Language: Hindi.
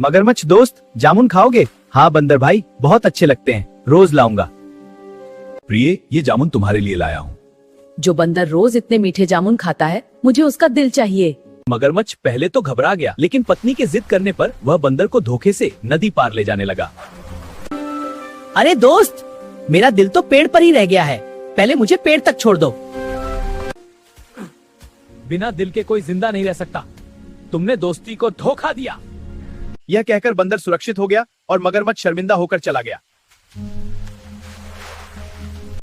मगरमच्छ दोस्त, जामुन खाओगे? हाँ बंदर भाई, बहुत अच्छे लगते हैं, रोज लाऊंगा। प्रिय, ये जामुन तुम्हारे लिए लाया हूँ। जो बंदर रोज इतने मीठे जामुन खाता है, मुझे उसका दिल चाहिए। मगरमच्छ पहले तो घबरा गया, लेकिन पत्नी के जिद करने पर वह बंदर को धोखे से नदी पार ले जाने लगा। अरे दोस्त, मेरा दिल तो पेड़ पर ही रह गया है, पहले मुझे पेड़ तक छोड़ दो। बिना दिल के कोई जिंदा नहीं रह सकता, तुमने दोस्ती को धोखा दिया। यह कहकर बंदर सुरक्षित हो गया और मगरमच्छ शर्मिंदा होकर चला गया।